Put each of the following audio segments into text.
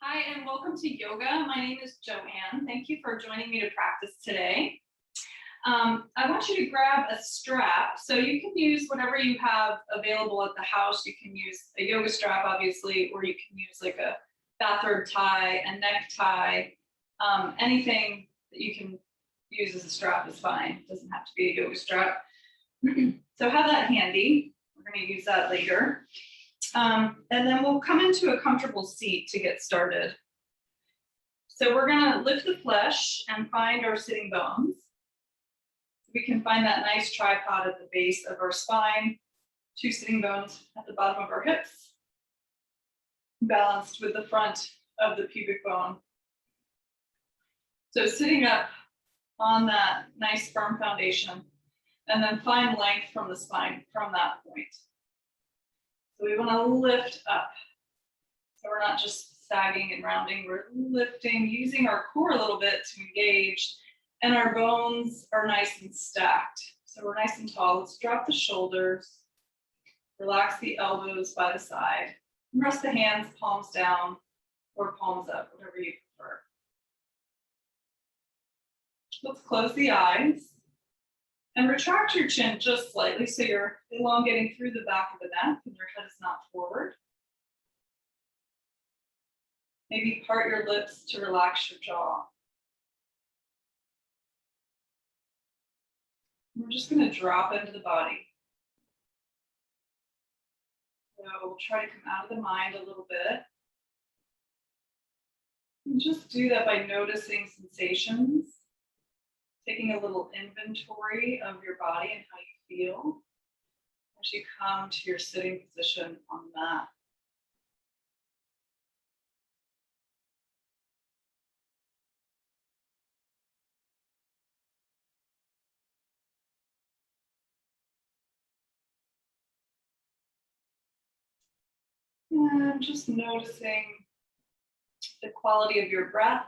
Hi, and welcome to yoga. My name is Joanne. Thank you for joining me to practice today. I want you to grab a strap. So you can use whatever you have available at the house. You can use a yoga strap, obviously, or you can use like a bathrobe tie, a necktie, anything that you can use as a strap is fine. It doesn't have to be a yoga strap. So have that handy. We're going to use that later. And then we'll come into a comfortable seat to get started. So we're going to lift the flesh and find our sitting bones. We can find that nice tripod at the base of our spine, two sitting bones at the bottom of our hips, balanced with the front of the pubic bone. So sitting up on that nice firm foundation, and then find length from the spine from that point. So we want to lift up. So we're not just sagging and rounding, we're lifting, using our core a little bit to engage, and our bones are nice and stacked. So we're nice and tall. Let's drop the shoulders, relax the elbows by the side, and rest the hands palms down or palms up, whatever you prefer. Let's close the eyes. And retract your chin just slightly so you're elongating through the back of the neck and your head is not forward. Maybe part your lips to relax your jaw. We're just going to drop into the body. So we'll try to come out of the mind a little bit. And just do that by noticing sensations. Taking a little inventory of your body and how you feel as you come to your sitting position on the mat. And just noticing the quality of your breath,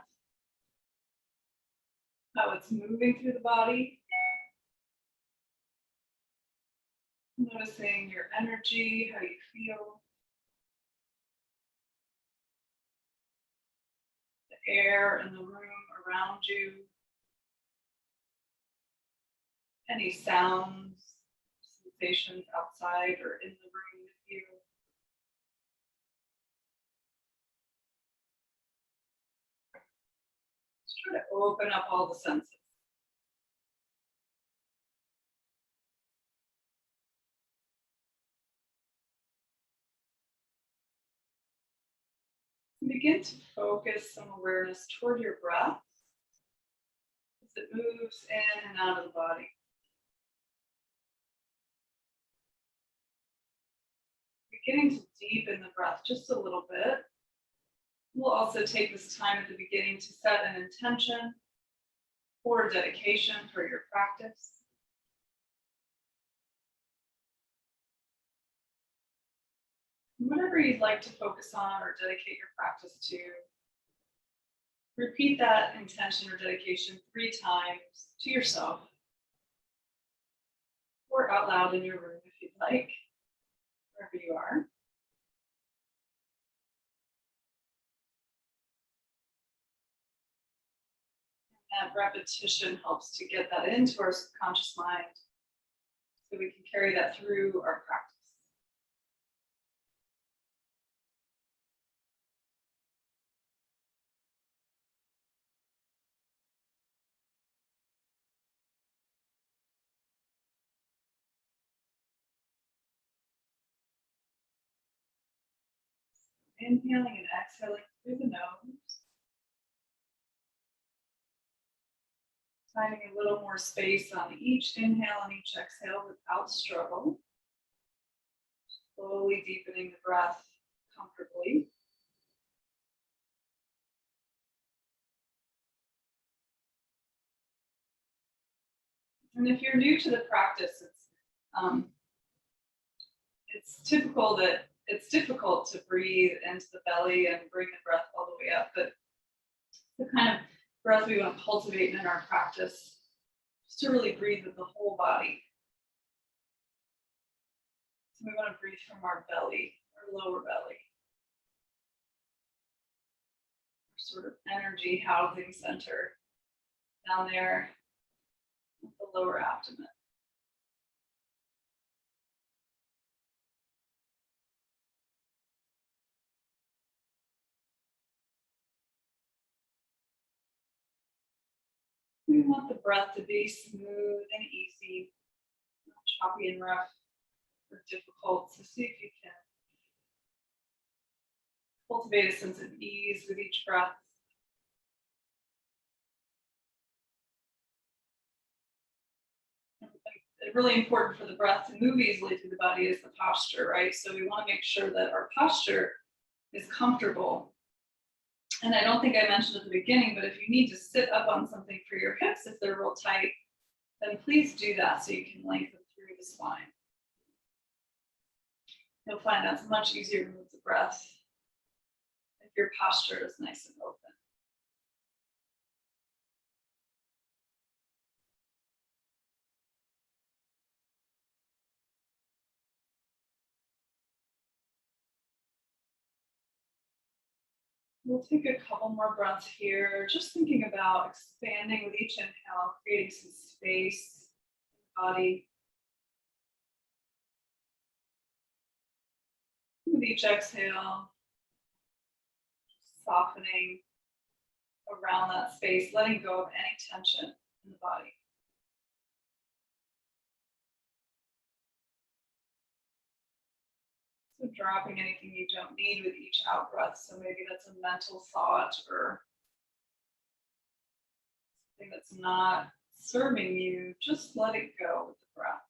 how it's moving through the body. Noticing your energy, how you feel. The air in the room around you. Any sounds, sensations outside or in the room with you. Just try to open up all the senses. Begin to focus some awareness toward your breath as it moves in and out of the body. Beginning to deepen the breath just a little bit. We'll also take this time at the beginning to set an intention or dedication for your practice. Whatever you'd like to focus on or dedicate your practice to, repeat that intention or dedication 3 times to yourself or out loud in your room if you'd like, wherever you are. And that repetition helps to get that into our subconscious mind so we can carry that through our practice. Inhaling and exhaling through the nose. Finding a little more space on each inhale and each exhale without struggle. Slowly deepening the breath comfortably. And if you're new to the practice, it's difficult to breathe into the belly and bring the breath all the way up, but the kind of breath we want to cultivate in our practice is to really breathe with the whole body. So we want to breathe from our belly, our lower belly. sort of energy housing center down there at the lower abdomen. We want the breath to be smooth and easy, not choppy and rough or difficult. So see if you can cultivate a sense of ease with each breath. Really important for the breath to move easily through the body is the posture, right? So we want to make sure that our posture is comfortable. And I don't think I mentioned at the beginning, but if you need to sit up on something for your hips, if they're real tight, then please do that so you can lengthen through the spine. You'll find that's much easier to move the breath if your posture is nice and open. We'll take a couple more breaths here, just thinking about expanding with each inhale, creating some space in the body. With each exhale, softening around that space, letting go of any tension in the body. So dropping anything you don't need with each out breath. So maybe that's a mental thought or something that's not serving you. Just let it go with the breath.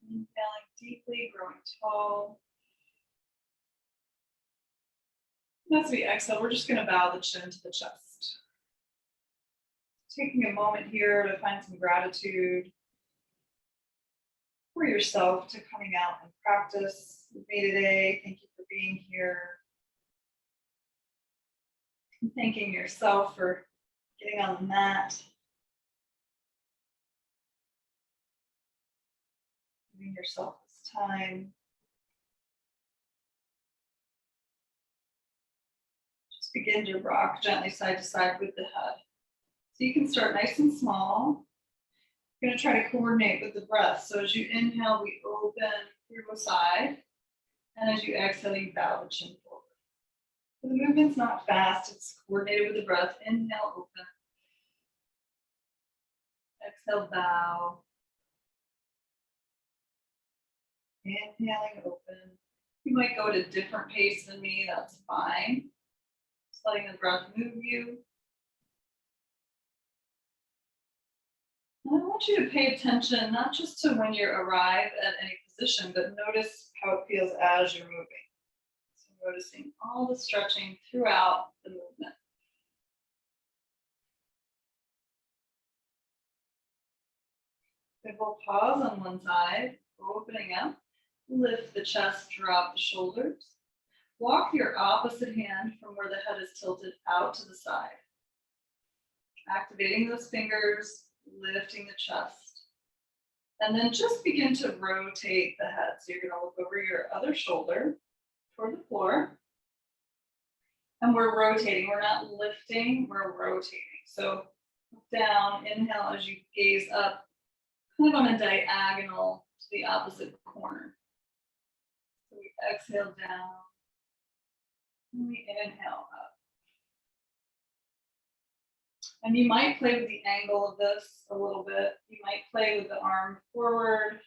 Inhaling deeply, growing tall. As we exhale, we're just going to bow the chin to the chest. Taking a moment here to find some gratitude for yourself to coming out and practice with me today. Thank you for being here. And thanking yourself for getting on the mat. Giving yourself this time. Just begin to rock gently side to side with the head. So you can start nice and small. You're going to try to coordinate with the breath. So as you inhale, we open through the side. And as you exhale, you bow the chin forward. So the movement's not fast. It's coordinated with the breath. Inhale, open. Exhale, bow. Inhaling, open. You might go at a different pace than me. That's fine. Just letting the breath move you. And I want you to pay attention, not just to when you arrive at any position, but notice how it feels as you're moving. So noticing all the stretching throughout the movement. Good, we'll pause on one side, opening up, lift the chest, drop the shoulders. Walk your opposite hand from where the head is tilted out to the side. Activating those fingers, lifting the chest. And then just begin to rotate the head. So you're going to look over your other shoulder toward the floor. And we're rotating. We're not lifting, we're rotating. So look down, inhale as you gaze up, kind of on a diagonal to the opposite corner. So we exhale down, and we inhale up. And you might play with the angle of this a little bit. You might play with the arm forward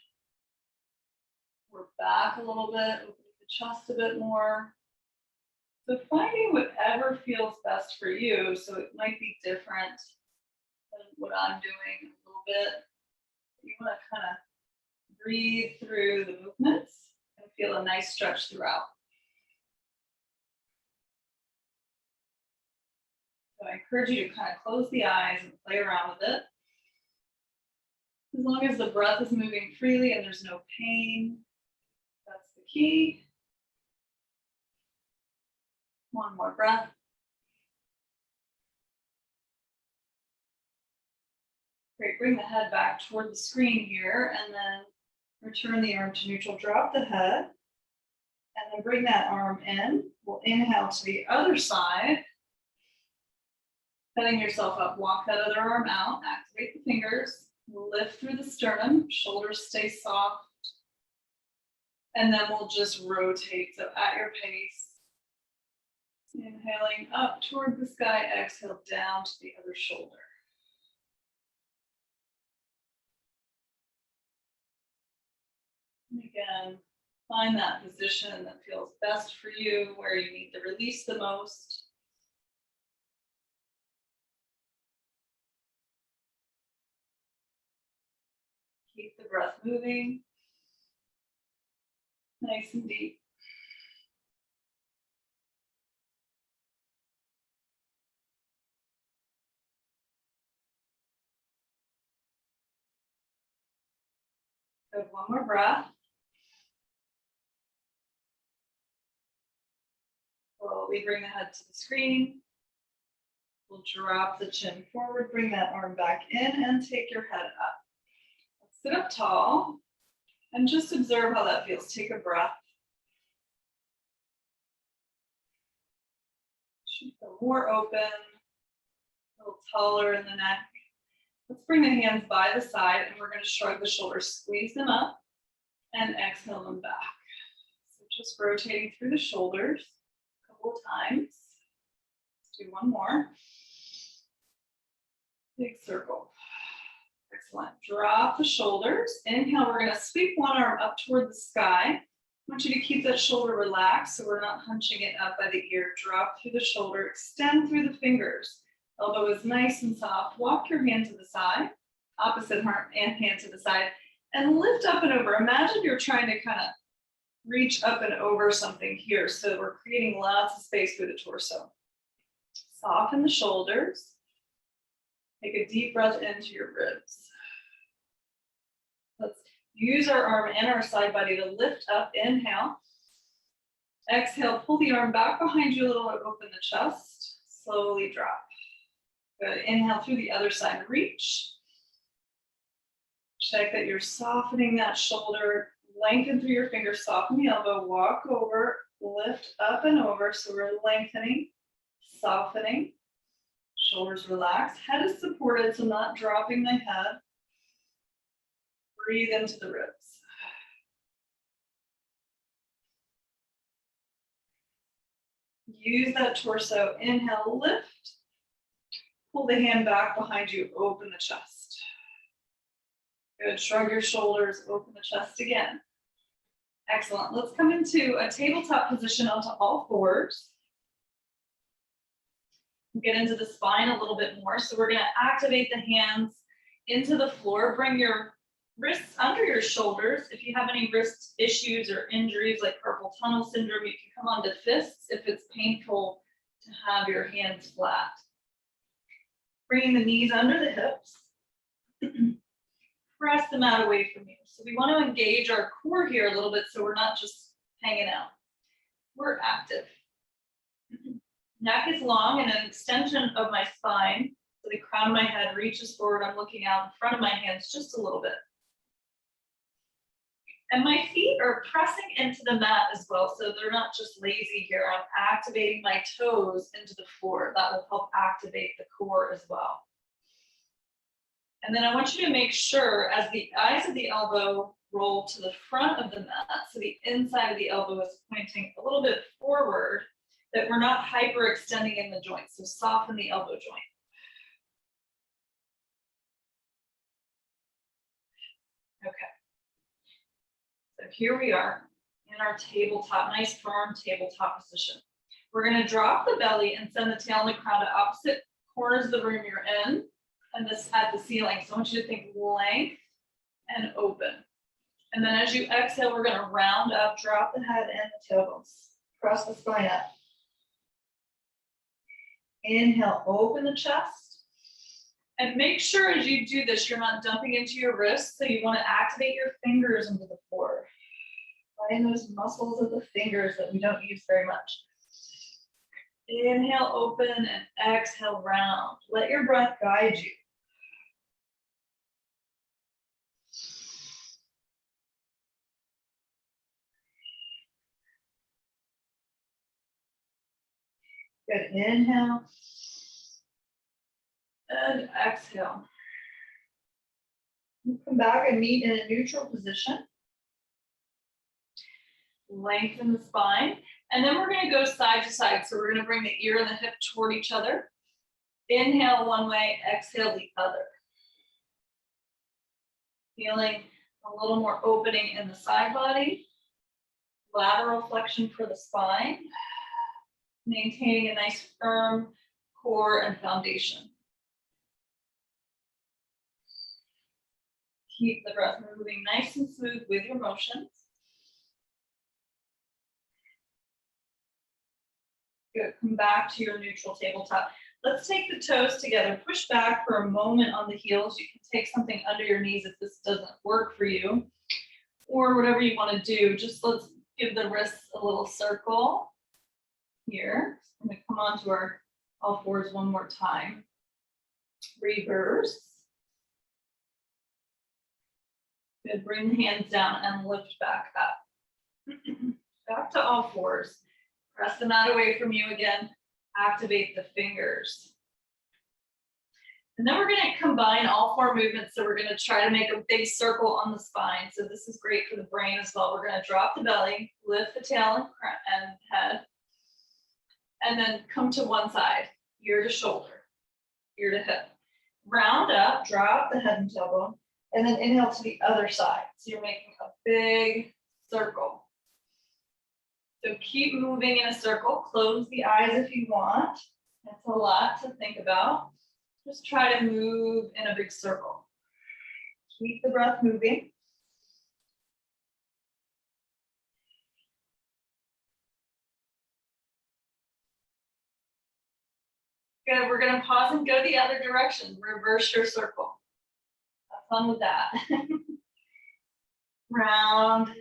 or back a little bit, opening the chest a bit more. So finding whatever feels best for you. So it might be different than what I'm doing a little bit. You want to kind of Breathe through the movements and feel a nice stretch throughout. So I encourage you to kind of close the eyes and play around with it. As long as the breath is moving freely and there's no pain, that's the key. One more breath. Great, bring the head back toward the screen here and then return the arm to neutral, drop the head, and then bring that arm in. We'll inhale to the other side. Setting yourself up, walk that other arm out, activate the fingers, lift through the sternum, shoulders stay soft. And then we'll just rotate, so at your pace. Inhaling up toward the sky, exhale down to the other shoulder. And again, find that position that feels best for you, where you need the release the most. Keep the breath moving, nice and deep. Good, one more breath. Slowly bring the head to the screen. We'll drop the chin forward, bring that arm back in and take your head up. Sit up tall and just observe how that feels. Take a breath. Should feel more open, a little taller in the neck. Let's bring the hands by the side and we're going to shrug the shoulders, squeeze them up and exhale them back. So just rotating through the shoulders a couple of times. Let's do one more. Big circle. Excellent. Drop the shoulders. Inhale, we're going to sweep one arm up toward the sky. I want you to keep that shoulder relaxed so we're not hunching it up by the ear. Drop through the shoulder, extend through the fingers. Elbow is nice and soft. Walk your hand to the side, opposite hand to the side, and lift up and over. Imagine you're trying to kind of reach up and over something here. So we're creating lots of space through the torso. Soften the shoulders. Take a deep breath into your ribs. Let's use our arm and our side body to lift up. Inhale. Exhale, pull the arm back behind you a little and open the chest. Slowly drop. Good. Inhale through the other side. Reach. Check that you're softening that shoulder. Lengthen through your fingers. Soften the elbow. Walk over. Lift up and over. So we're lengthening, softening. Shoulders relaxed. Head is supported, so not dropping the head. Breathe into the ribs. Use that torso. Inhale, lift. Pull the hand back behind you. Open the chest. Good. Shrug your shoulders. Open the chest again. Excellent. Let's come into a tabletop position onto all fours. Get into the spine a little bit more. So we're going to activate the hands into the floor. Bring your wrists under your shoulders. If you have any wrist issues or injuries like carpal tunnel syndrome, you can come onto fists if it's painful to have your hands flat. Bringing the knees under the hips. Press the mat away from you. So we want to engage our core here a little bit so we're not just hanging out. We're active. Neck is long and an extension of my spine. So the crown of my head reaches forward. I'm looking out in front of my hands just a little bit. And my feet are pressing into the mat as well. So they're not just lazy here. I'm activating my toes into the floor. That will help activate the core as well. And then I want you to make sure as the eyes of the elbow roll to the front of the mat, so the inside of the elbow is pointing a little bit forward, that we're not hyperextending in the joint. So soften the elbow joint. Okay. So here we are in our tabletop, nice firm tabletop position. We're going to drop the belly and send the tail and the crown to opposite corners of the room you're in, and this at the ceiling. So I want you to think length and open. And then as you exhale, we're gonna round up, drop the head and the tailbones. Press the spine up. Inhale, open the chest. And make sure as you do this, you're not dumping into your wrists. So you wanna activate your fingers into the floor. Find those muscles of the fingers that we don't use very much. Inhale, open, and exhale, round. Let your breath guide you. Good, inhale. And exhale. Come back and meet in a neutral position. Lengthen the spine. And then we're gonna go side to side. So we're gonna bring the ear and the hip toward each other. Inhale one way, exhale the other. Feeling a little more opening in the side body. Lateral flexion for the spine. Maintaining a nice firm core and foundation. Keep the breath moving nice and smooth with your motions. Good, come back to your neutral tabletop. Let's take the toes together, push back for a moment on the heels. You can take something under your knees if this doesn't work for you, or whatever you want to do. Just let's give the wrists a little circle here. I'm gonna come onto our all fours one more time. Reverse. Good, bring the hands down and lift back up. Back to all fours. Press the mat away from you again. Activate the fingers. And then we're gonna combine all four movements. So we're gonna try to make a big circle on the spine. So this is great for the brain as well. We're gonna drop the belly, lift the tail and head, and then come to one side, ear to shoulder, ear to hip. Round up, drop the head and tailbone, and then inhale to the other side. So you're making a big circle. So keep moving in a circle. Close the eyes if you want. That's a lot to think about. Just try to move in a big circle. Keep the breath moving. Good, we're gonna pause and go the other direction. Reverse your circle. Have fun with that. Round,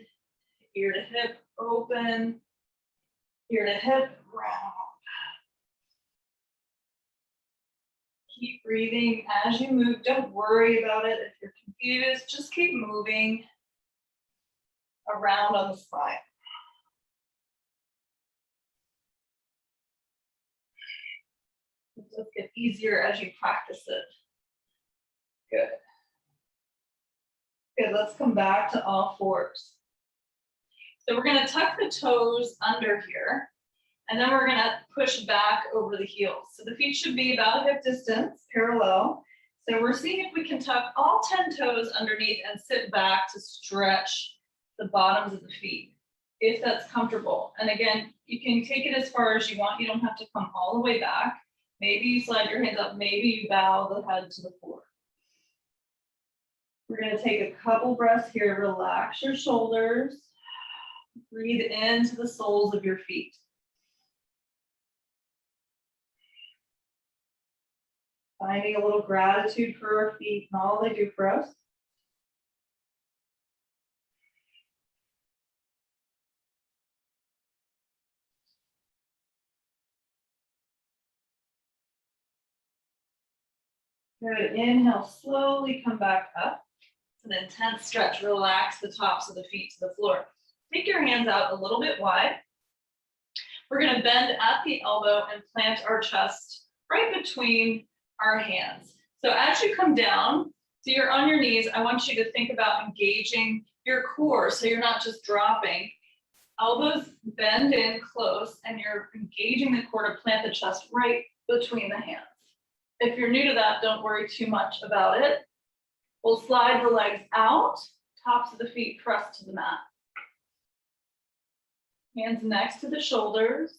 ear to hip, open, ear to hip, round. Keep breathing as you move. Don't worry about it. If you're confused, just keep moving around on the spine. It'll get easier as you practice it. Good. Good, let's come back to all fours. So we're gonna tuck the toes under here, and then we're gonna push back over the heels. So the feet should be about hip distance, parallel. So we're seeing if we can tuck all 10 toes underneath and sit back to stretch the bottoms of the feet, if that's comfortable. And again, you can take it as far as you want. You don't have to come all the way back. Maybe you slide your hands up, maybe you bow the head to the floor. We're gonna take a couple breaths here. Relax your shoulders. Breathe into the soles of your feet. Finding a little gratitude for our feet and all they do for us. Good, inhale, slowly come back up. It's an intense stretch. Relax the tops of the feet to the floor. Take your hands out a little bit wide. We're gonna bend at the elbow and plant our chest right between our hands. So as you come down, so you're on your knees, I want you to think about engaging your core so you're not just dropping. Elbows bend in close and you're engaging the core to plant the chest right between the hands. If you're new to that, don't worry too much about it. We'll slide the legs out, tops of the feet pressed to the mat. Hands next to the shoulders.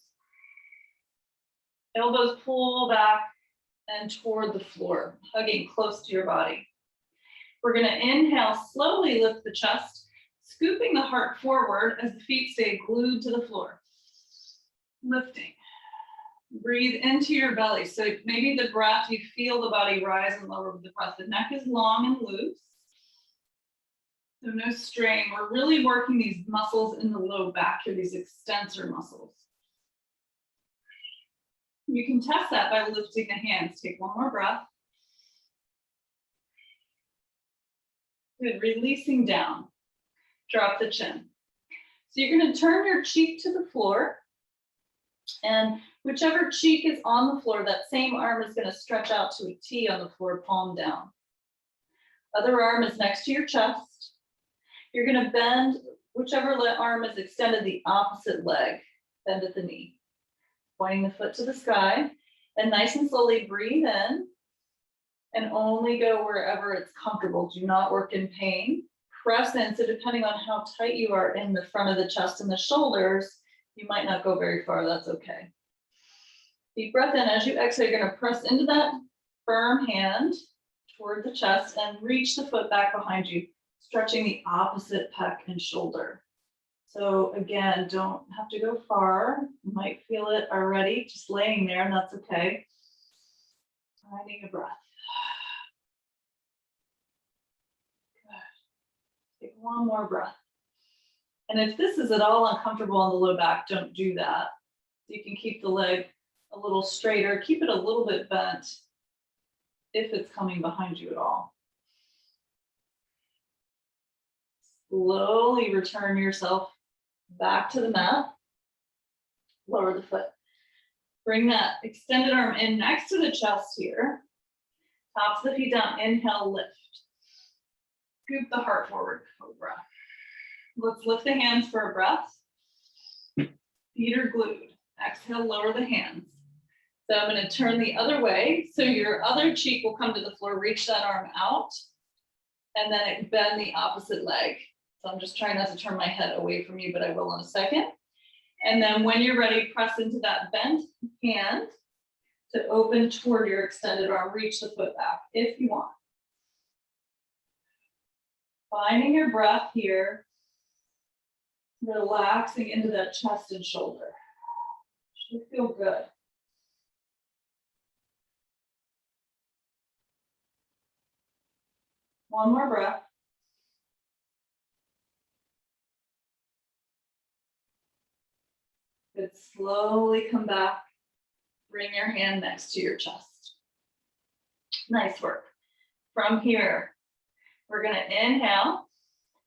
Elbows pull back and toward the floor, hugging close to your body. We're gonna inhale, slowly lift the chest. scooping the heart forward as the feet stay glued to the floor. Lifting. Breathe into your belly. So maybe the breath, you feel the body rise and lower with the breath. The neck is long and loose. So no strain. We're really working these muscles in the low back here, these extensor muscles. You can test that by lifting the hands. Take one more breath. Good, releasing down. Drop the chin. So you're going to turn your cheek to the floor, and whichever cheek is on the floor, that same arm is going to stretch out to a T on the floor, palm down. Other arm is next to your chest. You're going to bend, whichever arm is extended, the opposite leg, bend at the knee. Pointing the foot to the sky, and nice and slowly breathe in, and only go wherever it's comfortable. Do not work in pain. Press in, so depending on how tight you are in the front of the chest and the shoulders, you might not go very far, that's okay. Deep breath in. As you exhale, you're going to press into that firm hand toward the chest and reach the foot back behind you, stretching the opposite pec and shoulder. So again, don't have to go far. You might feel it already, just laying there, and that's okay. Finding a breath. Good. Take one more breath. And if this is at all uncomfortable on the low back, don't do that. You can keep the leg a little straighter, keep it a little bit bent if it's coming behind you at all. Slowly return yourself back to the mat. Lower the foot. Bring that extended arm in next to the chest here. Tops of the feet down. Inhale, lift. Scoop the heart forward, cobra. Let's lift the hands for a breath. Feet are glued. Exhale, lower the hands. So I'm going to turn the other way. So your other cheek will come to the floor. Reach that arm out. And then bend the opposite leg. So I'm just trying not to turn my head away from you, but I will in a second. And then when you're ready, press into that bent hand to open toward your extended arm. Reach the foot back if you want. Finding your breath here. Relaxing into that chest and shoulder. Should feel good. One more breath. Good. Slowly come back. Bring your hand next to your chest. Nice work. From here, we're going to inhale.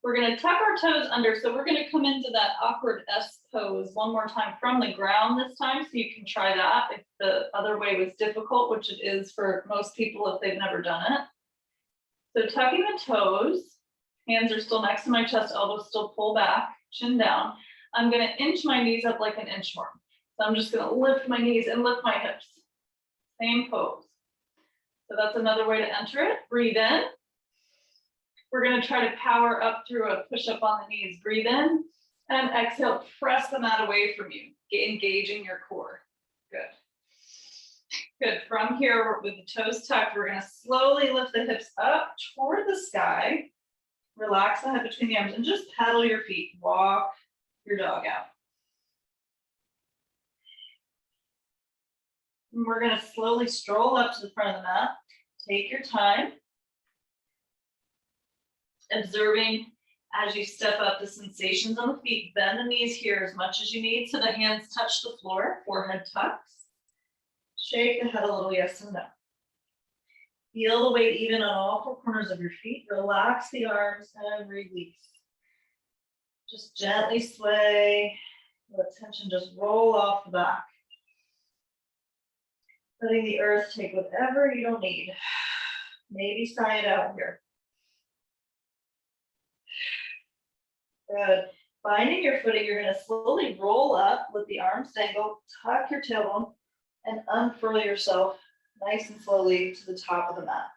We're going to tuck our toes under. So we're going to come into that awkward S pose one more time from the ground this time. So you can try that if the other way was difficult, which it is for most people if they've never done it. So tucking the toes, hands are still next to my chest, elbows still pull back, chin down. I'm going to inch my knees up like an inchworm. So I'm just going to lift my knees and lift my hips. Same pose. So that's another way to enter it. Breathe in. We're going to try to power up through a push-up on the knees. Breathe in and exhale. Press the mat away from you, engaging your core. Good. Good. From here, with the toes tucked, we're going to slowly lift the hips up toward the sky. Relax the head between the arms and just pedal your feet. Walk your dog out. And we're going to slowly stroll up to the front of the mat. Take your time. Observing as you step up the sensations on the feet. Bend the knees here as much as you need so the hands touch the floor. Forehead tucks. Shake the head a little, yes and no. Feel the weight even on all four corners of your feet. Relax the arms and release. Just gently sway. Let tension just roll off the back. Letting the earth take whatever you don't need. Maybe sigh it out here. Good. Finding your footing, you're going to slowly roll up with the arms dangled, tuck your tailbone, and unfurl yourself nice and slowly to the top of the mat.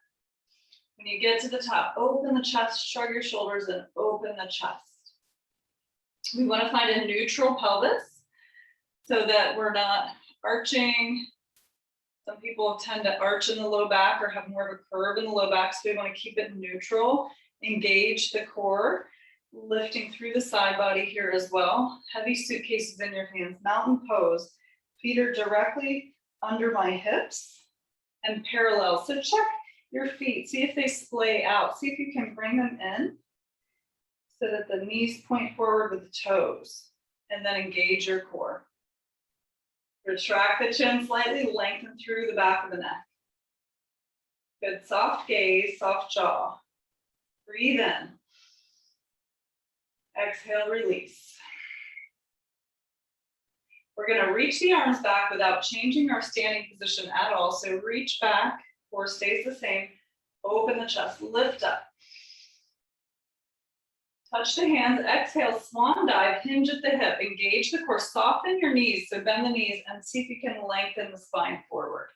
When you get to the top, open the chest, shrug your shoulders, and open the chest. We want to find a neutral pelvis so that we're not arching. Some people tend to arch in the low back or have more of a curve in the low back, so we want to keep it neutral. Engage the core. Lifting through the side body here as well. Heavy suitcases in your hands, mountain pose. Feet are directly under my hips and parallel. So check your feet, see if they splay out. See if you can bring them in so that the knees point forward with the toes, and then engage your core. Retract the chin slightly, lengthen through the back of the neck. Good, soft gaze, soft jaw. Breathe in. Exhale, release. We're gonna reach the arms back without changing our standing position at all. So reach back, core stays the same. Open the chest, lift up. Touch the hands, exhale, swan dive, hinge at the hip, engage the core, soften your knees, so bend the knees and see if you can lengthen the spine forward.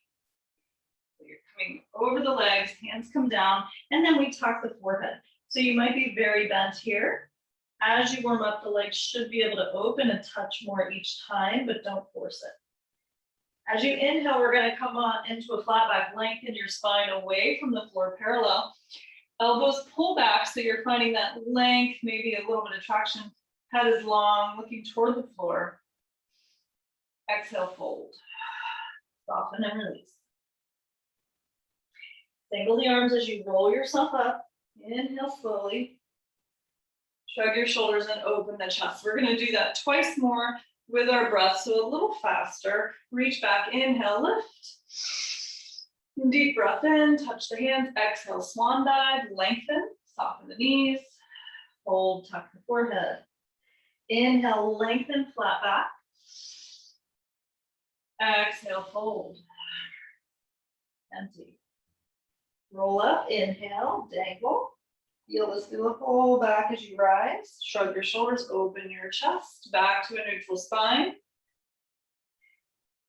So you're coming over the legs, hands come down, and then we tuck the forehead. So you might be very bent here. As you warm up, the legs should be able to open and touch more each time, but don't force it. As you inhale, we're gonna come on into a flat back, lengthen your spine away from the floor, parallel. Elbows pull back, so you're finding that length, maybe a little bit of traction. Head is long, looking toward the floor. Exhale, fold. Soften and release. Dangle the arms as you roll yourself up. Inhale slowly. Shrug your shoulders and open the chest. We're gonna do that twice more with our breath, so a little faster. Reach back, inhale, lift. Deep breath in, touch the hands, exhale, swan dive, lengthen, soften the knees, fold, tuck the forehead. Inhale, lengthen, flat back. Exhale, fold. Empty. Roll up, inhale, dangle. Feel this through the whole back as you rise. Shrug your shoulders, open your chest, back to a neutral spine.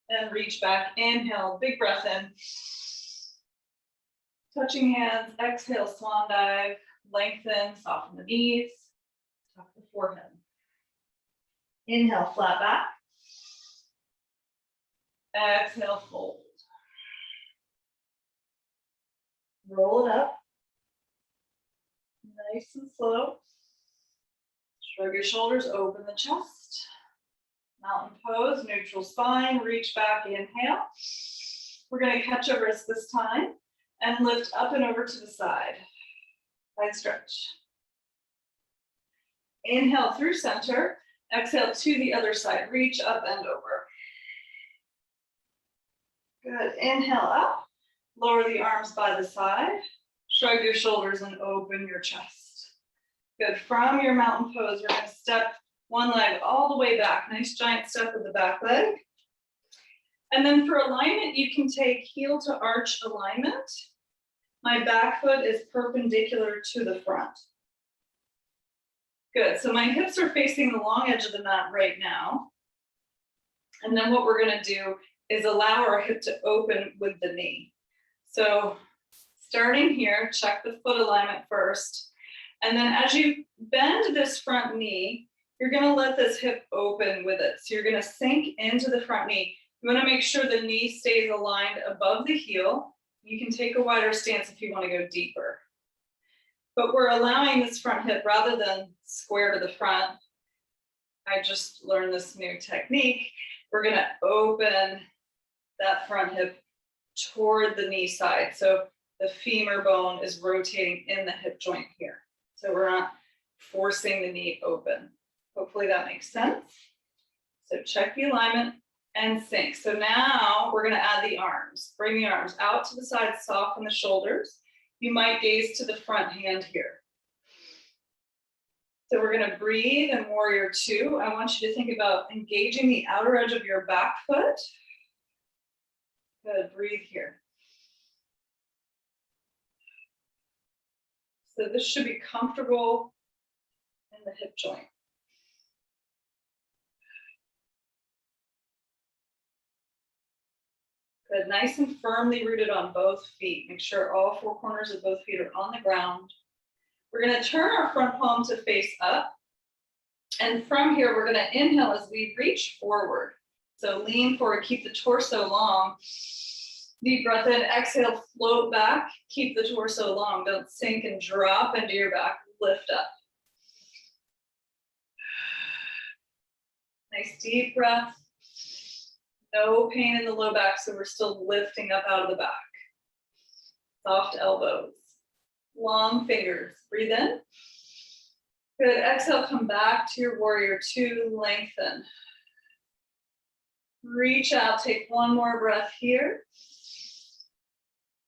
And reach back, inhale, big breath in. Touching hands, exhale, swan dive, lengthen, soften the knees, tuck the forehead. Inhale, flat back. Exhale, fold. Roll it up. Nice and slow. Shrug your shoulders, open the chest. Mountain pose, neutral spine, reach back, inhale. We're gonna catch a wrist this time. And lift up and over to the side. Side stretch. Inhale through center. Exhale to the other side. Reach up and over. Good. Inhale up. Lower the arms by the side. Shrug your shoulders and open your chest. Good. From your mountain pose, we're going to step one leg all the way back. Nice giant step with the back leg. And then for alignment, you can take heel to arch alignment. My back foot is perpendicular to the front. Good, so my hips are facing the long edge of the mat right now. And then what we're gonna do is allow our hip to open with the knee. So starting here, check the foot alignment first. And then as you bend this front knee, you're gonna let this hip open with it. So you're gonna sink into the front knee. You wanna make sure the knee stays aligned above the heel. You can take a wider stance if you want to go deeper. But we're allowing this front hip rather than square to the front. I just learned this new technique. We're going to open that front hip toward the knee side. So the femur bone is rotating in the hip joint here. So we're not forcing the knee open. Hopefully that makes sense. So check the alignment and sink. So now we're going to add the arms. Bring the arms out to the side, soften the shoulders. You might gaze to the front hand here. So we're going to breathe in warrior two. I want you to think about engaging the outer edge of your back foot. Good, breathe here. So this should be comfortable in the hip joint. Good, nice and firmly rooted on both feet. Make sure all four corners of both feet are on the ground. We're gonna turn our front palm to face up. And from here, we're gonna inhale as we reach forward. So lean forward, keep the torso long. Deep breath in, exhale, float back. Keep the torso long, don't sink and drop into your back, lift up. Nice deep breath. No pain in the low back, so we're still lifting up out of the back. Soft elbows. Long fingers. Breathe in. Good. Exhale, come back to your warrior two. Lengthen. Reach out. Take one more breath here.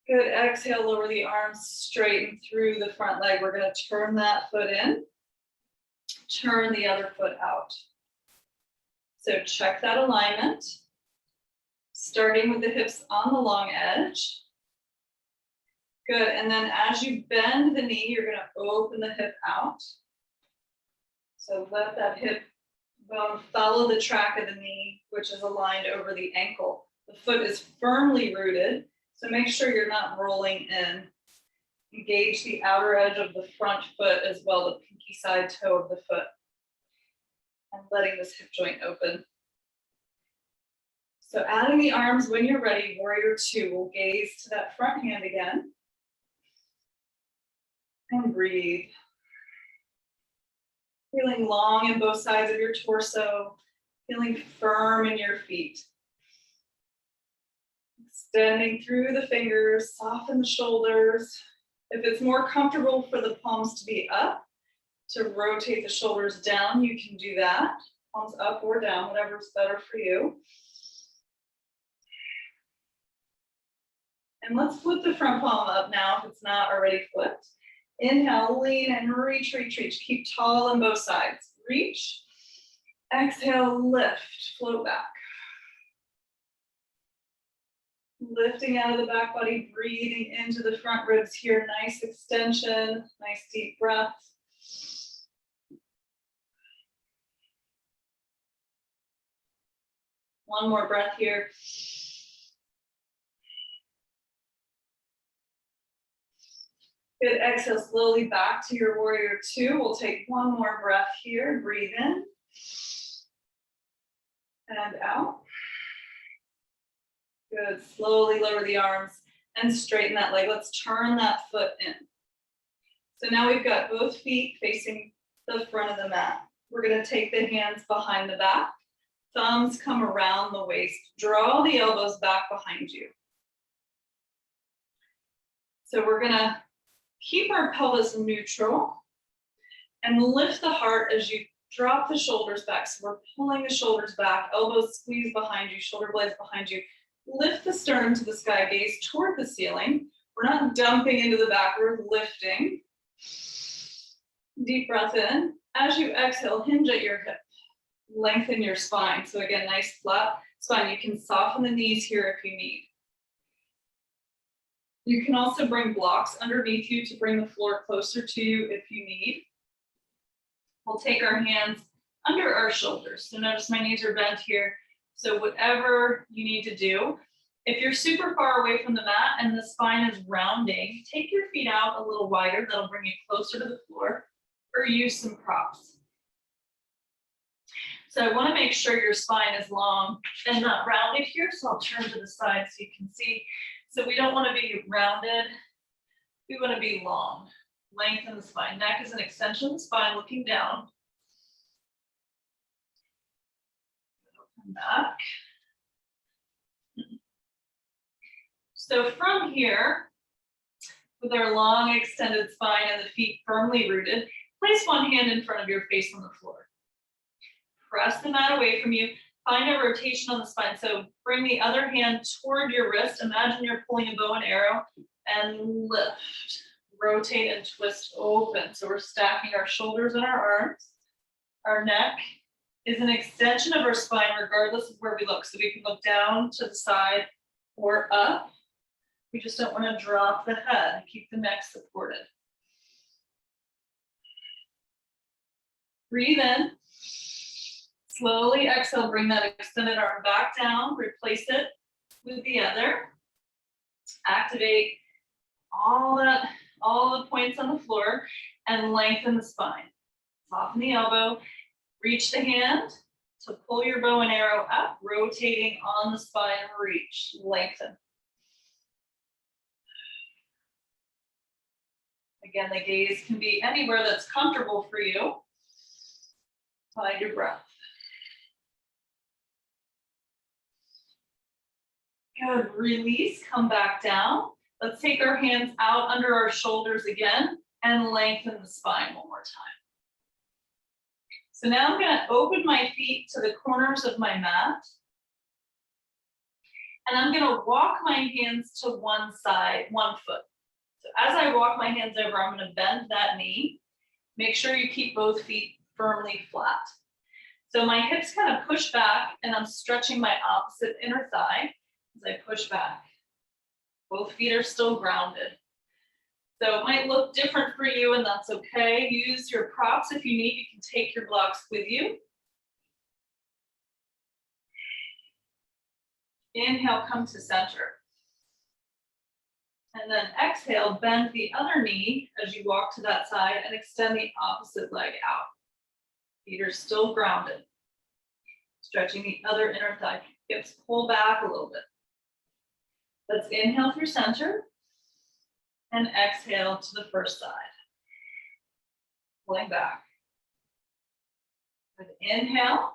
Good. Exhale, lower the arms, straighten through the front leg. We're going to turn that foot in. Turn the other foot out. So check that alignment. Starting with the hips on the long edge. Good. And then as you bend the knee, you're going to open the hip out. So let that hip bone follow the track of the knee, which is aligned over the ankle. The foot is firmly rooted, so make sure you're not rolling in. Engage the outer edge of the front foot as well, the pinky side toe of the foot. And letting this hip joint open. So adding the arms when you're ready, warrior two. We'll gaze to that front hand again. And breathe. Feeling long in both sides of your torso. Feeling firm in your feet. Extending through the fingers, soften the shoulders. If it's more comfortable for the palms to be up, to rotate the shoulders down, you can do that. Palms up or down, whatever's better for you. And let's flip the front palm up now if it's not already flipped. Inhale, lean and reach, reach, reach. Keep tall on both sides. Reach. Exhale, lift, float back. Lifting out of the back body, breathing into the front ribs here. Nice extension, nice deep breath. One more breath here. Good, exhale slowly back to your warrior two. We'll take one more breath here. Breathe in and out. Good, slowly lower the arms and straighten that leg. Let's turn that foot in. So now we've got both feet facing the front of the mat. We're gonna take the hands behind the back. Thumbs come around the waist. Draw the elbows back behind you. So we're gonna keep our pelvis neutral and lift the heart as you drop the shoulders back. So we're pulling the shoulders back, elbows squeeze behind you, shoulder blades behind you. Lift the sternum to the sky, gaze toward the ceiling. We're not dumping into the back, we're lifting. Deep breath in. As you exhale, hinge at your hip. Lengthen your spine. So again, nice flat spine. You can soften the knees here if you need. You can also bring blocks underneath you to bring the floor closer to you if you need. We'll take our hands under our shoulders. So notice my knees are bent here. So whatever you need to do. If you're super far away from the mat and the spine is rounding, take your feet out a little wider. That'll bring you closer to the floor, or use some props. So I want to make sure your spine is long and not rounded here. So I'll turn to the side so you can see. So we don't want to be rounded. We want to be long. Lengthen the spine. Neck is an extension of the spine looking down. Come back. So from here, with our long extended spine and the feet firmly rooted, place one hand in front of your face on the floor. Press the mat away from you. Find a rotation on the spine. So bring the other hand toward your wrist. Imagine you're pulling a bow and arrow and lift. Rotate and twist open. So we're stacking our shoulders and our arms. Our neck is an extension of our spine regardless of where we look. So we can look down to the side or up. We just don't want to drop the head. Keep the neck supported. Breathe in. Slowly exhale, bring that extended arm back down, replace it with the other. Activate all the points on the floor and lengthen the spine. Soften the elbow, reach the hand to pull your bow and arrow up, rotating on the spine, reach, lengthen. Again, the gaze can be anywhere that's comfortable for you. Find your breath. Good, release, come back down. Let's take our hands out under our shoulders again and lengthen the spine one more time. So now I'm gonna open my feet to the corners of my mat. And I'm gonna walk my hands to one side, one foot. So as I walk my hands over, I'm gonna bend that knee. Make sure you keep both feet firmly flat. So my hips kind of push back and I'm stretching my opposite inner thigh as I push back. Both feet are still grounded. So it might look different for you and that's okay. Use your props if you need. You can take your blocks with you. Inhale, come to center. And then exhale, bend the other knee as you walk to that side and extend the opposite leg out. Feet are still grounded. Stretching the other inner thigh. Hips pull back a little bit. Let's inhale through center and exhale to the first side. Pulling back. With inhale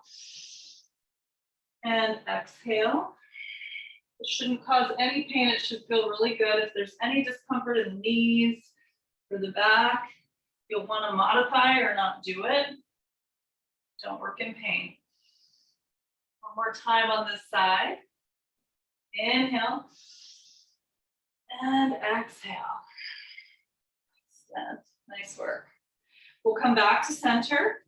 and exhale. It shouldn't cause any pain. It should feel really good. If there's any discomfort in the knees or the back, you'll want to modify or not do it. Don't work in pain. One more time on this side. Inhale and exhale. Extend. Nice work. We'll come back to center.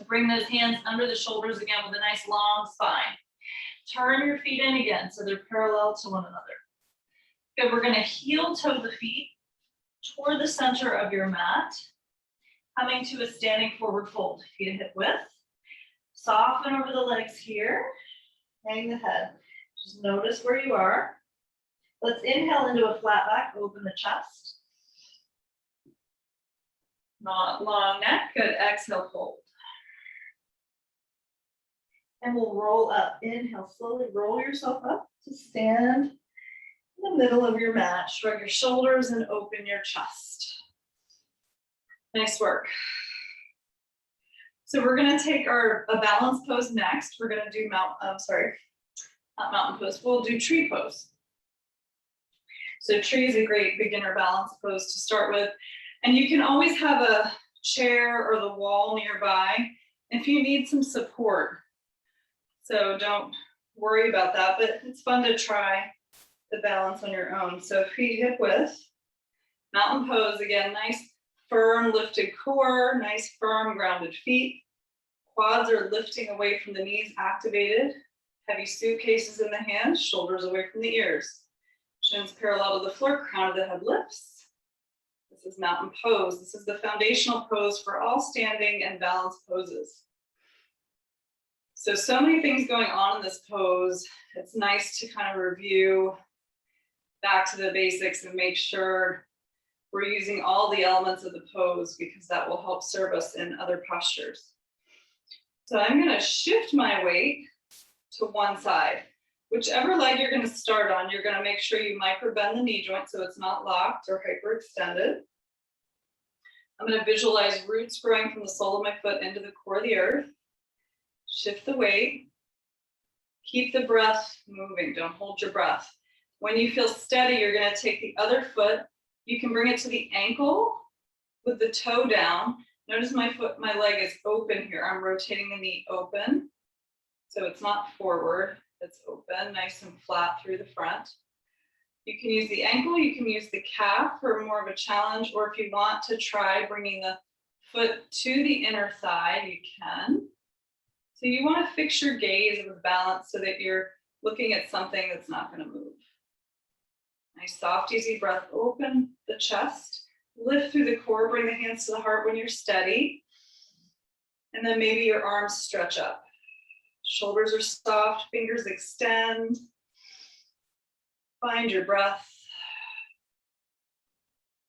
Bring those hands under the shoulders again with a nice long spine. Turn your feet in again so they're parallel to one another. Good, we're gonna heel toe the feet toward the center of your mat, coming to a standing forward fold, feet at hip width. Soften over the legs here, hang the head. Just notice where you are. Let's inhale into a flat back, open the chest. Not long neck, good, exhale, fold. And we'll roll up. Inhale, slowly roll yourself up to stand in the middle of your mat. Shrug your shoulders and open your chest. Nice work. So we're gonna take a balance pose next. We're gonna do not mountain pose. We'll do tree pose. So tree is a great beginner balance pose to start with. And you can always have a chair or the wall nearby if you need some support. So don't worry about that, but it's fun to try the balance on your own. So feet hip width, mountain pose again, nice firm lifted core, nice firm grounded feet. Quads are lifting away from the knees, activated. Heavy suitcases in the hands, shoulders away from the ears. Shins parallel to the floor, crown of the head lifts. This is mountain pose. This is the foundational pose for all standing and balance poses. So many things going on in this pose. It's nice to kind of review back to the basics and make sure we're using all the elements of the pose because that will help serve us in other postures. So I'm going to shift my weight to one side. Whichever leg you're going to start on, you're going to make sure you micro bend the knee joint so it's not locked or hyperextended. I'm going to visualize roots growing from the sole of my foot into the core of the earth. Shift the weight. Keep the breath moving. Don't hold your breath. When you feel steady, you're going to take the other foot. You can bring it to the ankle with the toe down. Notice my leg is open here. I'm rotating the knee open. So it's not forward, it's open, nice and flat through the front. You can use the ankle, you can use the calf for more of a challenge, or if you want to try bringing the foot to the inner thigh, you can. So you want to fix your gaze with balance so that you're looking at something that's not going to move. Nice, soft, easy breath. Open the chest, lift through the core, bring the hands to the heart when you're steady. And then maybe your arms stretch up. Shoulders are soft, fingers extend. Find your breath.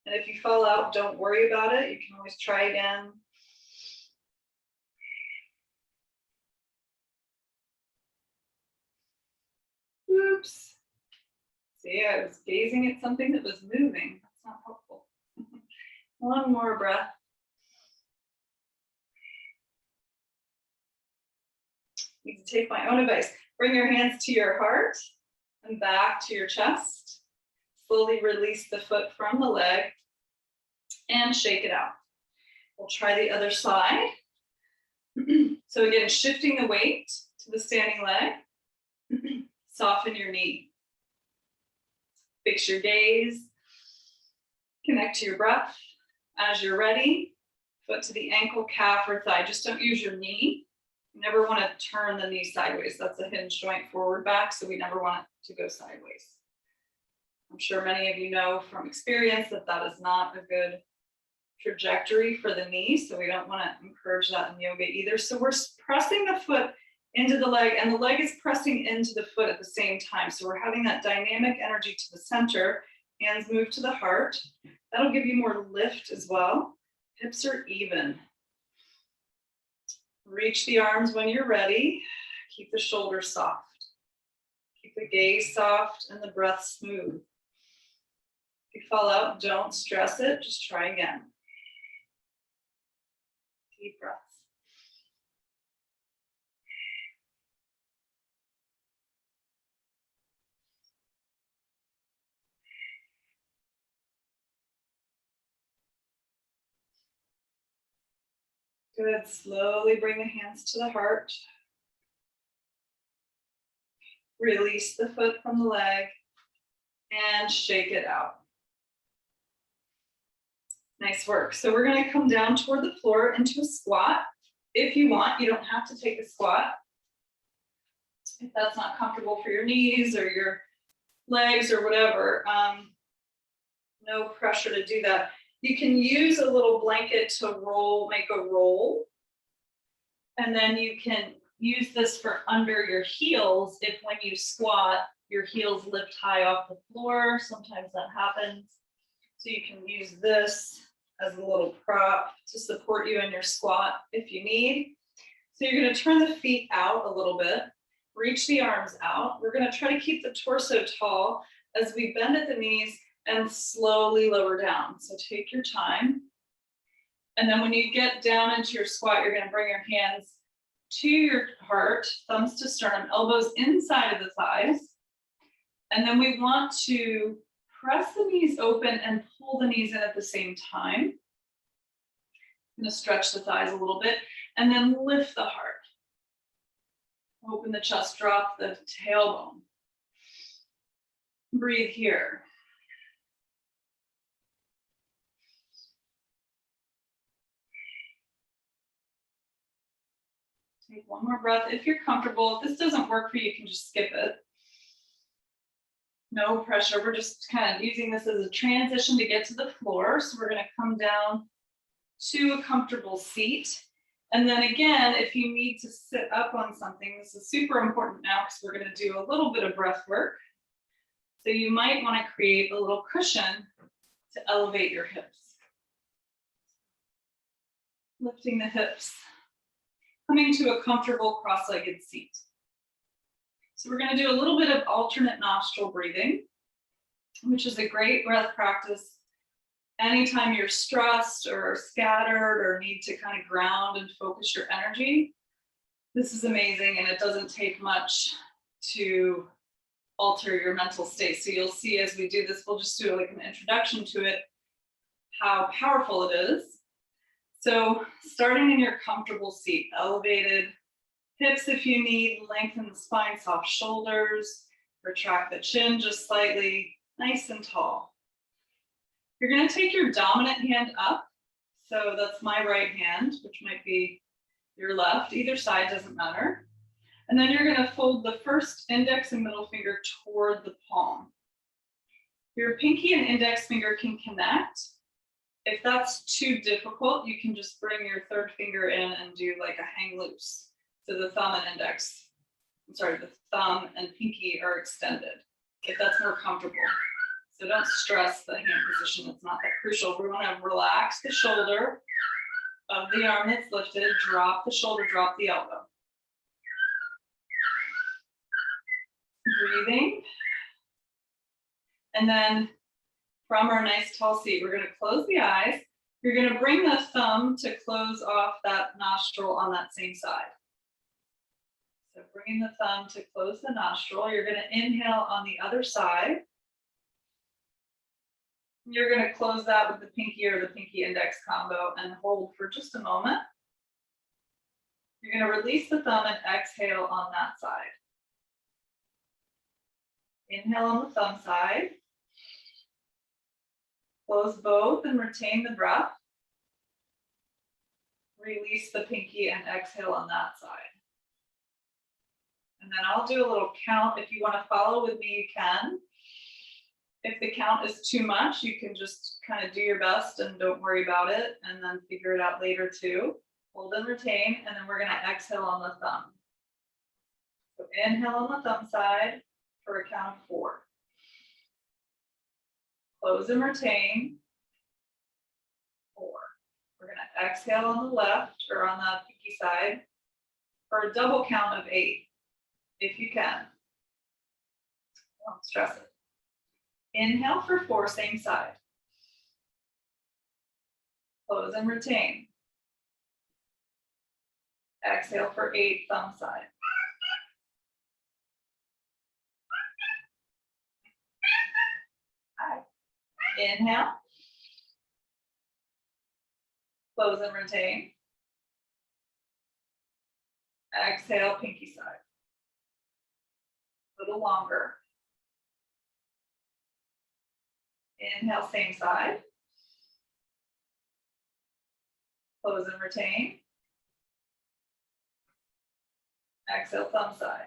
And if you fall out, don't worry about it. You can always try again. Oops. See, I was gazing at something that was moving. That's not helpful. One more breath. You can take my own advice. Bring your hands to your heart and back to your chest. Slowly release the foot from the leg and shake it out. We'll try the other side. So again, shifting the weight to the standing leg. Soften your knee. Fix your gaze. Connect to your breath. As you're ready, foot to the ankle, calf, or thigh. Just don't use your knee. You never want to turn the knee sideways. That's a hinge joint forward back, so we never want it to go sideways. I'm sure many of you know from experience that that is not a good trajectory for the knee, so we don't want to encourage that in yoga either. So we're pressing the foot into the leg, and the leg is pressing into the foot at the same time. So we're having that dynamic energy to the center. Hands move to the heart. That'll give you more lift as well. Hips are even. Reach the arms when you're ready. Keep the shoulders soft. Keep the gaze soft and the breath smooth. If you fall out, don't stress it. Just try again. Deep breaths. Good. Slowly bring the hands to the heart. Release the foot from the leg and shake it out. Nice work. So we're going to come down toward the floor into a squat. If you want, you don't have to take a squat. If that's not comfortable for your knees or your legs or whatever, no pressure to do that. You can use a little blanket to roll, make a roll. And then you can use this for under your heels if when you squat, your heels lift high off the floor. Sometimes that happens. So you can use this as a little prop to support you in your squat if you need. So you're going to turn the feet out a little bit, reach the arms out. We're going to try to keep the torso tall as we bend at the knees and slowly lower down. So take your time. And then when you get down into your squat, you're going to bring your hands to your heart, thumbs to sternum, elbows inside of the thighs. And then we want to press the knees open and pull the knees in at the same time. I'm going to stretch the thighs a little bit and then lift the heart. Open the chest, drop the tailbone. Breathe here. Take one more breath. If you're comfortable, if this doesn't work for you, you can just skip it. No pressure. We're just kind of using this as a transition to get to the floor. So we're going to come down to a comfortable seat. And then again, if you need to sit up on something, this is super important now because we're going to do a little bit of breath work. So you might want to create a little cushion to elevate your hips. Lifting the hips. Coming to a comfortable cross-legged seat. So we're going to do a little bit of alternate nostril breathing, which is a great breath practice anytime you're stressed or scattered or need to kind of ground and focus your energy. This is amazing, and it doesn't take much to alter your mental state. So you'll see as we do this, we'll just do like an introduction to it, how powerful it is. So starting in your comfortable seat, elevated hips if you need, lengthen the spine, soft shoulders, retract the chin just slightly, nice and tall. You're going to take your dominant hand up. So that's my right hand, which might be your left. Either side doesn't matter. And then you're going to fold the first index and middle finger toward the palm. Your pinky and index finger can connect. If that's too difficult, you can just bring your third finger in and do like a hang loose. So the thumb and the thumb and pinky are extended, if that's more comfortable. So don't stress the hand position, it's not that crucial. We want to relax the shoulder of the arm that's lifted, drop the shoulder, drop the elbow. Breathing. And then from our nice tall seat, we're going to close the eyes. You're going to bring the thumb to close off that nostril on that same side. So bringing the thumb to close the nostril, you're going to inhale on the other side. You're going to close that with the pinky or the pinky index combo and hold for just a moment. You're going to release the thumb and exhale on that side. Inhale on the thumb side. Close both and retain the breath. Release the pinky and exhale on that side. And then I'll do a little count. If you want to follow with me, you can. If the count is too much, you can just kind of do your best and don't worry about it and then figure it out later too. Hold and retain, and then we're going to exhale on the thumb. So inhale on the thumb side for a count of 4. Close and retain. 4. We're going to exhale on the left or on the pinky side for a double count of 8, if you can. Don't stress it. Inhale for 4, same side. Close and retain. Exhale for 8, thumb side. All right. Inhale. Close and retain. Exhale, pinky side. A little longer. Inhale, same side. Close and retain. Exhale, thumb side.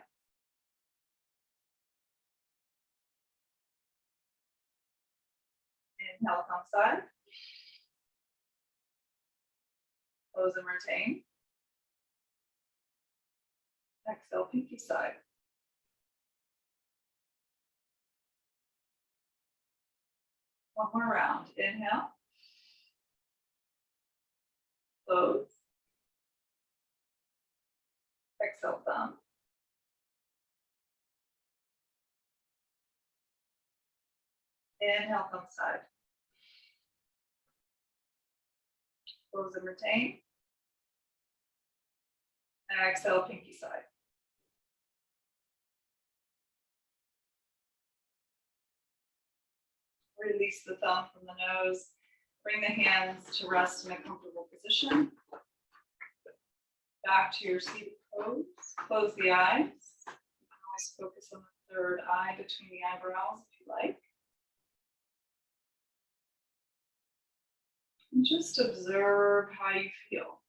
Inhale, thumb side. Close and retain. Exhale, pinky side. One more round. Inhale. Close. Exhale, thumb. Inhale, thumb side. Close and retain. Exhale, pinky side. Release the thumb from the nose. Bring the hands to rest in a comfortable position. Back to your seated pose. Close the eyes. You can always focus on the third eye between the eyebrows if you like. And just observe how you feel.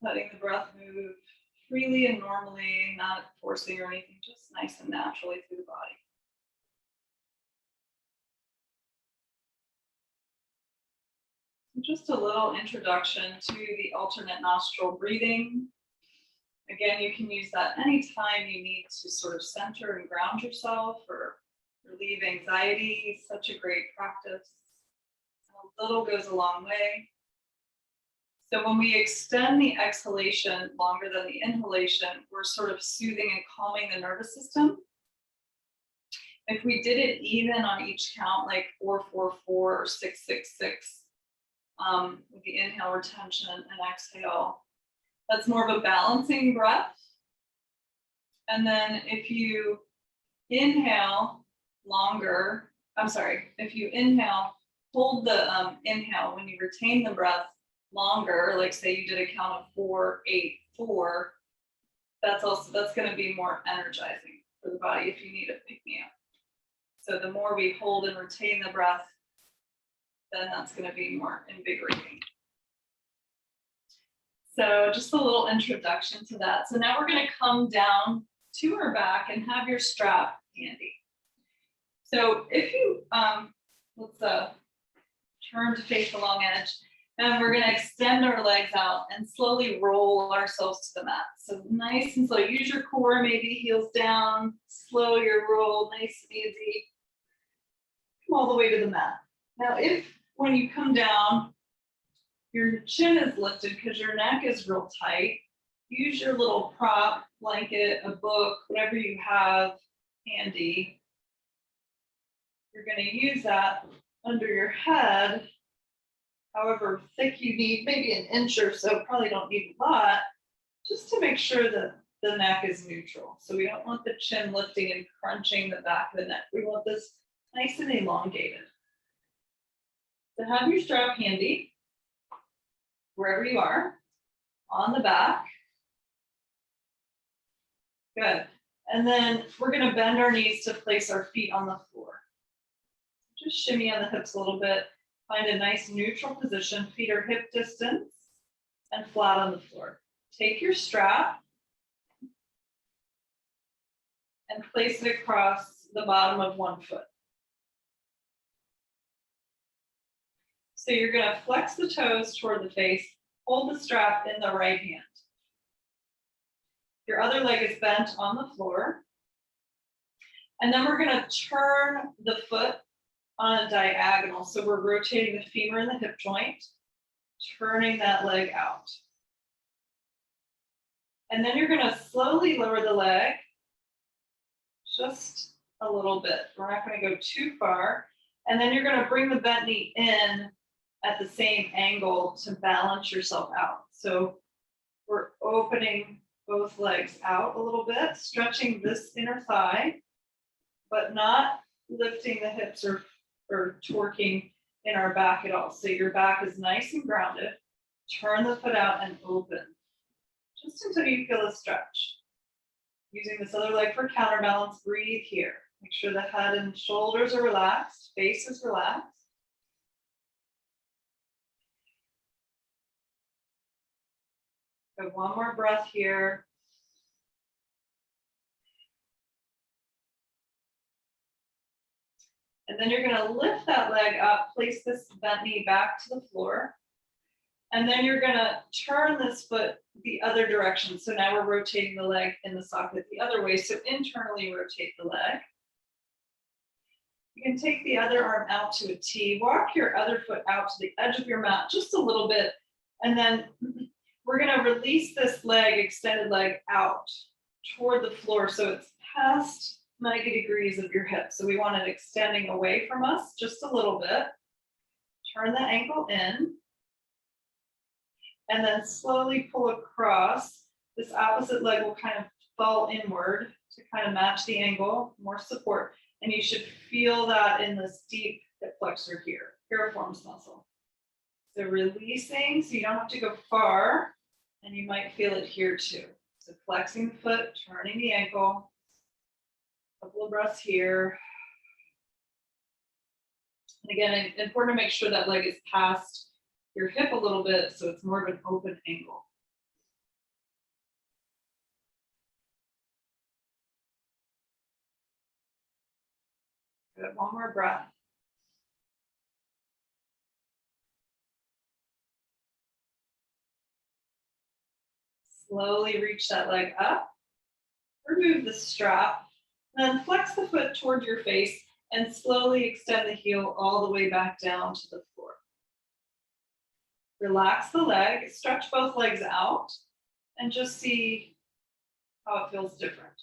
Letting the breath move freely and normally, not forcing or anything, just nice and naturally through the body. Just a little introduction to the alternate nostril breathing. Again, you can use that anytime you need to sort of center and ground yourself or relieve anxiety. Such a great practice. A little goes a long way. So when we extend the exhalation longer than the inhalation, we're sort of soothing and calming the nervous system. If we did it even on each count, like 4, 4, 4 or 6, 6, 6, with the inhale, retention, and exhale, that's more of a balancing breath. And then if you inhale longer, if you inhale, hold the inhale when you retain the breath longer, like say you did a count of 4, 8, 4, that's going to be more energizing for the body if you need a pick-me-up. So the more we hold and retain the breath, then that's going to be more invigorating. So just a little introduction to that. So now we're going to come down to our back and have your strap handy. So if you, let's turn to face the long edge, and we're going to extend our legs out and slowly roll ourselves to the mat. So nice and slow. Use your core, maybe heels down, slow your roll, nice and easy. Come all the way to the mat. Now, if when you come down, your chin is lifted because your neck is real tight, use your little prop, blanket, a book, whatever you have handy. You're going to use that under your head however thick you need, maybe an inch or so, probably don't need a lot, just to make sure that the neck is neutral. So we don't want the chin lifting and crunching the back of the neck. We want this nice and elongated. So have your strap handy, wherever you are, on the back. Good. And then we're going to bend our knees to place our feet on the floor. Just shimmy on the hips a little bit. Find a nice neutral position. Feet are hip distance and flat on the floor. Take your strap and place it across the bottom of one foot. So you're going to flex the toes toward the face. Hold the strap in the right hand. Your other leg is bent on the floor. And then we're going to turn the foot on a diagonal. So we're rotating the femur and the hip joint, turning that leg out. And then you're going to slowly lower the leg just a little bit. We're not going to go too far. And then you're going to bring the bent knee in at the same angle to balance yourself out. So we're opening both legs out a little bit, stretching this inner thigh, but not lifting the hips or torquing in our back at all. So your back is nice and grounded. Turn the foot out and open, just until you feel a stretch. Using this other leg for counterbalance, breathe here. Make sure the head and shoulders are relaxed, face is relaxed. Good, one more breath here. And then you're going to lift that leg up, place this bent knee back to the floor. And then you're going to turn this foot the other direction. So now we're rotating the leg in the socket the other way. So internally rotate the leg. You can take the other arm out to a T. Walk your other foot out to the edge of your mat just a little bit. And then we're going to release this leg, extended leg, out toward the floor. So it's past 90 degrees of your hip. So we want it extending away from us just a little bit. Turn the ankle in. And then slowly pull across. This opposite leg will kind of fall inward to kind of match the angle, more support. And you should feel that in this deep hip flexor here, piriformis muscle. So releasing, so you don't have to go far, and you might feel it here too. So flexing the foot, turning the ankle. Couple of breaths here. And again, important to make sure that leg is past your hip a little bit, so it's more of an open angle. Good, one more breath. Slowly reach that leg up. Remove the strap. Then flex the foot toward your face and slowly extend the heel all the way back down to the floor. Relax the leg, stretch both legs out, and just see how it feels different.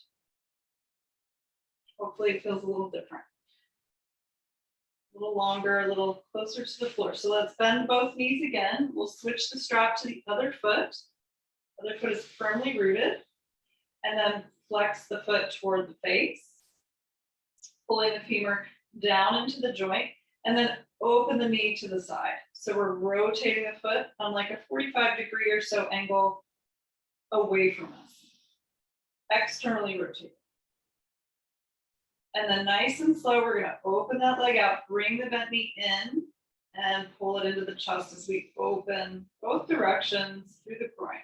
Hopefully it feels a little different. A little longer, a little closer to the floor. So let's bend both knees again. We'll switch the strap to the other foot. Other foot is firmly rooted. And then flex the foot toward the face. Pulling the femur down into the joint. And then open the knee to the side. So we're rotating the foot on like a 45-degree or so angle away from us. Externally rotate. And then nice and slow, we're going to open that leg out, bring the bent knee in, and pull it into the chest as we open both directions through the groin.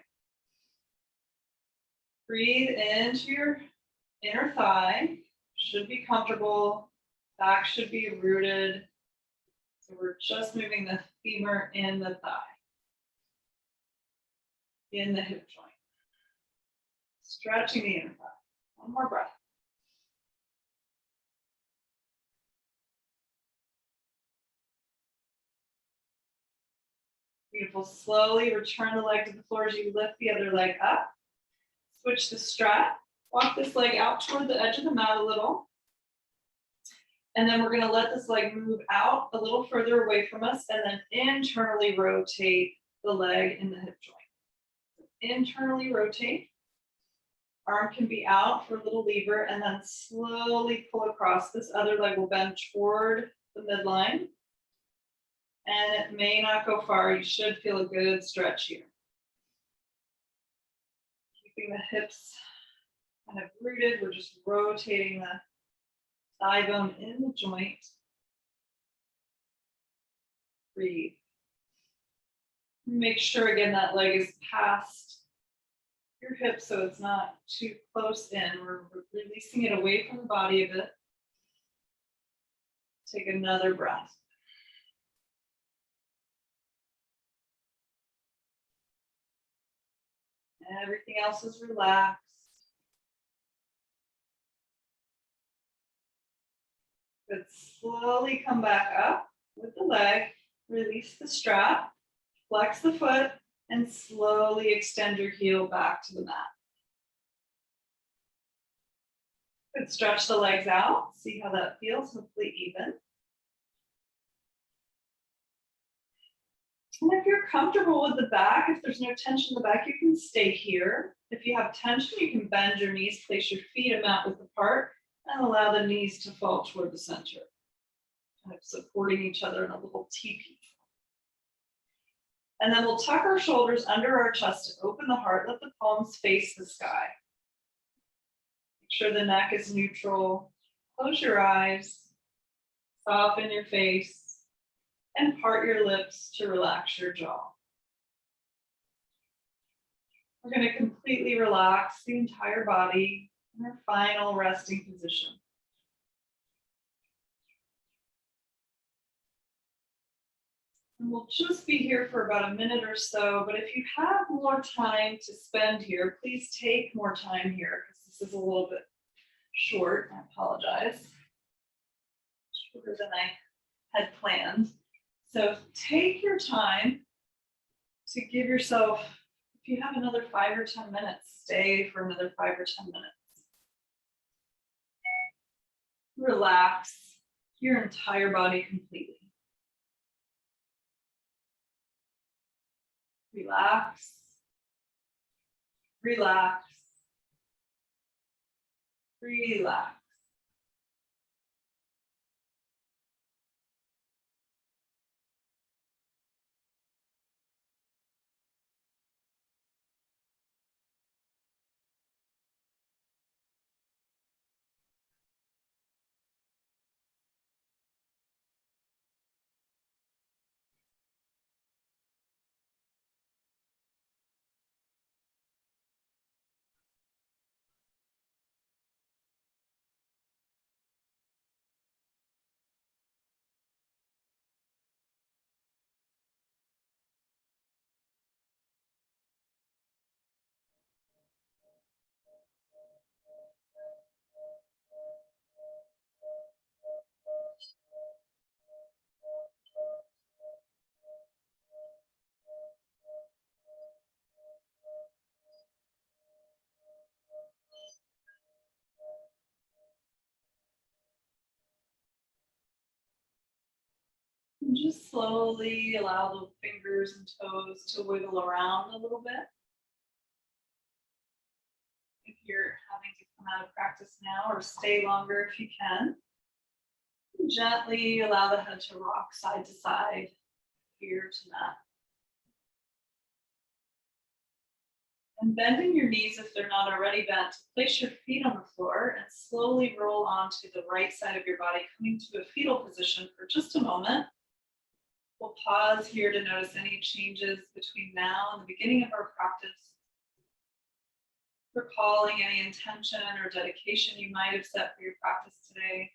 Breathe into your inner thigh. Should be comfortable. Back should be rooted. So we're just moving the femur in the thigh, in the hip joint. Stretching the inner thigh. One more breath. Beautiful. Slowly return the leg to the floor as you lift the other leg up. Switch the strap. Walk this leg out toward the edge of the mat a little. And then we're gonna let this leg move out a little further away from us and then internally rotate the leg in the hip joint. Internally rotate. Arm can be out for a little lever and then slowly pull across. This other leg will bend toward the midline. And it may not go far. You should feel a good stretch here. Keeping the hips kind of rooted. We're just rotating the thigh bone in the joint. Breathe. Make sure again that leg is past your hips so it's not too close in. We're releasing it away from the body a bit. Take another breath. Everything else is relaxed. Good. Slowly come back up with the leg. Release the strap. Flex the foot. And slowly extend your heel back to the mat. Good. Stretch the legs out. See how that feels. Hopefully even. And if you're comfortable with the back, if there's no tension in the back, you can stay here. If you have tension, you can bend your knees, place your feet a mat width apart, and allow the knees to fall toward the center. Kind of supporting each other in a little teepee. And then we'll tuck our shoulders under our chest to open the heart. Let the palms face the sky. Make sure the neck is neutral. Close your eyes. Soften your face. And part your lips to relax your jaw. We're going to completely relax the entire body in our final resting position. And we'll just be here for about a minute or so, but if you have more time to spend here, please take more time here because this is a little bit short. I apologize. Shorter than I had planned. So take your time to give yourself, if you have another 5 or 10 minutes, stay for another 5 or 10 minutes. Relax your entire body completely. Relax, relax, relax. And just slowly allow the fingers and toes to wiggle around a little bit. If you're having to come out of practice now or stay longer if you can, gently allow the head to rock side to side, here to mat. And bending your knees if they're not already bent, place your feet on the floor and slowly roll onto the right side of your body, coming to a fetal position for just a moment. We'll pause here to notice any changes between now and the beginning of our practice. Recalling any intention or dedication you might have set for your practice today.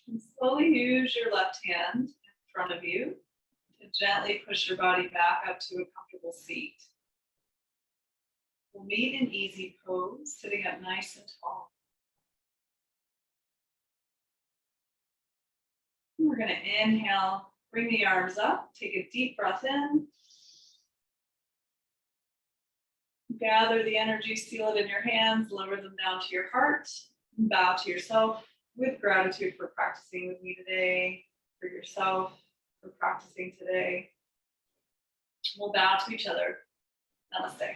And slowly use your left hand in front of you to gently push your body back up to a comfortable seat. We'll meet in easy pose, sitting up nice and tall. We're going to inhale, bring the arms up, take a deep breath in. Gather the energy, seal it in your hands, lower them down to your heart, bow to yourself with gratitude for practicing with me today, for yourself, for practicing today. We'll bow to each other. Namaste.